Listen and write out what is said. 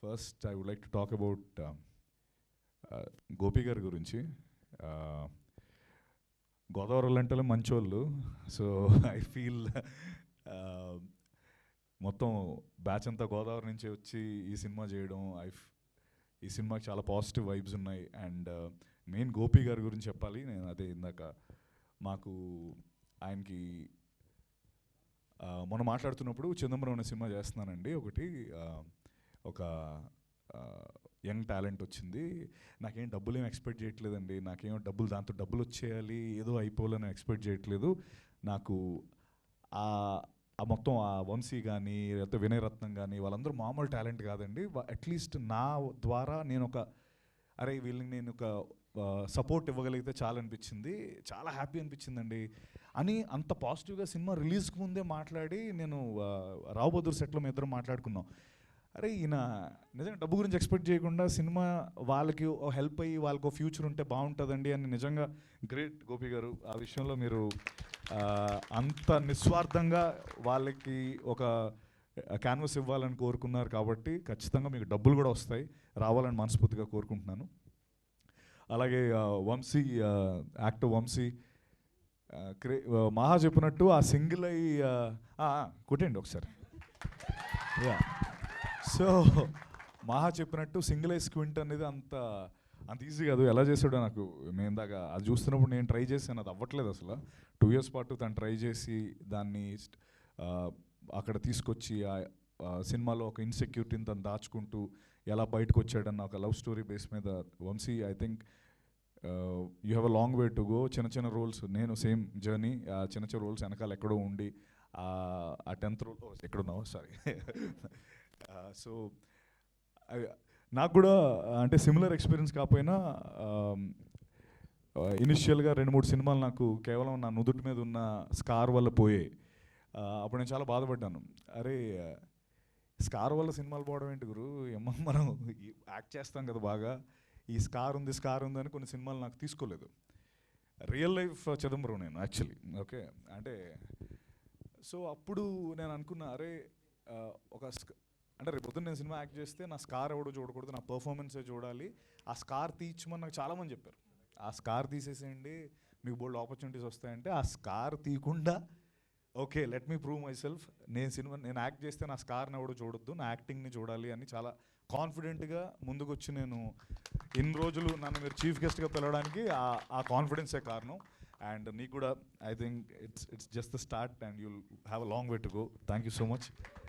First I would like to talk about Gopi గారి గురించి. గోదావరి అంటే మంచోళ్ళు. సో ఐ ఫీల్ మొత్తం బ్యాచ్ అంతా గోదావరి నుంచి వచ్చి ఈ సినిమా చేయడం, ఈ సినిమాకి చాలా పాజిటివ్ వైబ్స్ ఉన్నాయి. అండ్ మెయిన్ గోపి గారి గురించి చెప్పాలి. నేను అదే ఇందాక మాకు ఆయనకి మొన్న మాట్లాడుతున్నప్పుడు చిదంబరం అనే సినిమా చేస్తున్నానండి ఒకటి, ఒక యంగ్ టాలెంట్ వచ్చింది, నాకేం డబ్బులు ఏం ఎక్స్పెక్ట్ చేయట్లేదండి, నాకేం దాంతో డబ్బులు వచ్చేయాలి ఏదో అయిపోవాలని ఎక్స్పెక్ట్ చేయట్లేదు. నాకు ఆ మొత్తం ఆ వంశీ కానీ లేకపోతే వినయ్ రత్నం కానీ వాళ్ళందరూ మామూలు టాలెంట్ కాదండి. అట్లీస్ట్ నా ద్వారా నేను వీళ్ళని నేను ఒక సపోర్ట్ ఇవ్వగలిగితే చాలా అనిపించింది, చాలా హ్యాపీ అనిపించిందండి అని అంత పాజిటివ్గా సినిమా రిలీజ్కి ముందే మాట్లాడి నేను రావు బహదూర్ సెట్లో మేము ఇద్దరం మాట్లాడుకున్నాం. ఈయన నిజంగా డబ్బు గురించి ఎక్స్పెక్ట్ చేయకుండా సినిమా వాళ్ళకి హెల్ప్ అయ్యి వాళ్ళకి ఒక ఫ్యూచర్ ఉంటే బాగుంటుందండి అని. నిజంగా గ్రేట్ గోపి గారు, ఆ విషయంలో మీరు అంత నిస్వార్థంగా వాళ్ళకి ఒక క్యాన్వస్ ఇవ్వాలని కోరుకున్నారు కాబట్టి ఖచ్చితంగా మీకు డబ్బులు కూడా వస్తాయి, రావాలని మనస్ఫూర్తిగా కోరుకుంటున్నాను. అలాగే వంశీ, యాక్టర్ వంశీ మహా చెప్పినట్టు ఆ సింగిల్ అయి కొట్టండి ఒకసారి. సో మహా చెప్పినట్టు సింగిల్ ఐ స్క్వింట్ అనేది అంత ఈజీ కాదు. ఎలా చేసాడో నాకు మేము దాకా అది చూస్తున్నప్పుడు నేను ట్రై చేశాను, అది అవ్వట్లేదు అసలు. 2 years పాటు తను ట్రై చేసి దాన్ని అక్కడ తీసుకొచ్చి సినిమాలో ఒక ఇన్సెక్యూరిటీని తను దాచుకుంటూ ఎలా బయటకు వచ్చాడన్న ఒక లవ్ స్టోరీ బేస్ మీద Vamshi, I think you have a long way to go. చిన్న రోల్స్, నేను సేమ్ జర్నీ, చిన్న రోల్స్ వెనకాల ఎక్కడో ఉండి ఆ 10th రోల్ ఎక్కడున్నావు సారీ. సో నాకు కూడా అంటే సిమిలర్ ఎక్స్పీరియన్స్ కాకపోయినా ఇనిషియల్గా 2-3 సినిమాలు నాకు కేవలం నా నుదుటి మీద ఉన్న స్కార్ వల్ల పోయాయి. అప్పుడు నేను చాలా బాధపడ్డాను. స్కార్ వల్ల సినిమాలు పోవడం ఏంటి గురు, ఏమో మనం యాక్ట్ చేస్తాం కదా బాగా, ఈ స్కార్ ఉంది అని కొన్ని సినిమాలు నాకు తీసుకోలేదు. రియల్ లైఫ్ చిదంబరం నేను యాక్చువల్లీ. ఓకే, అంటే సో అప్పుడు నేను అనుకున్నా అంటే రేపు పొద్దున్న నేను సినిమా యాక్ట్ చేస్తే నా స్కార్ ఎవడో చూడకూడదు, నా పర్ఫార్మెన్సే చూడాలి. ఆ స్కార్ తీర్చమని నాకు చాలామంది చెప్పారు, ఆ స్కార్ తీసేసేయండి మీకు బోల్డ్ ఆపర్చునిటీస్ వస్తాయంటే. ఆ స్కార్ తీయకుండా okay let me prove my self, నేను యాక్ట్ చేస్తే నా స్కార్ని ఎవడో చూడొద్దు, నా యాక్టింగ్ని చూడాలి అని చాలా కాన్ఫిడెంట్గా ముందుకు వచ్చి నేను ఇన్ని రోజులు నన్ను మీరు చీఫ్ గెస్ట్గా పిలవడానికి ఆ కాన్ఫిడెన్సే కారణం. అండ్ నీకు కూడా I think it's just the start and you'll have a long way to go. Thank you so much.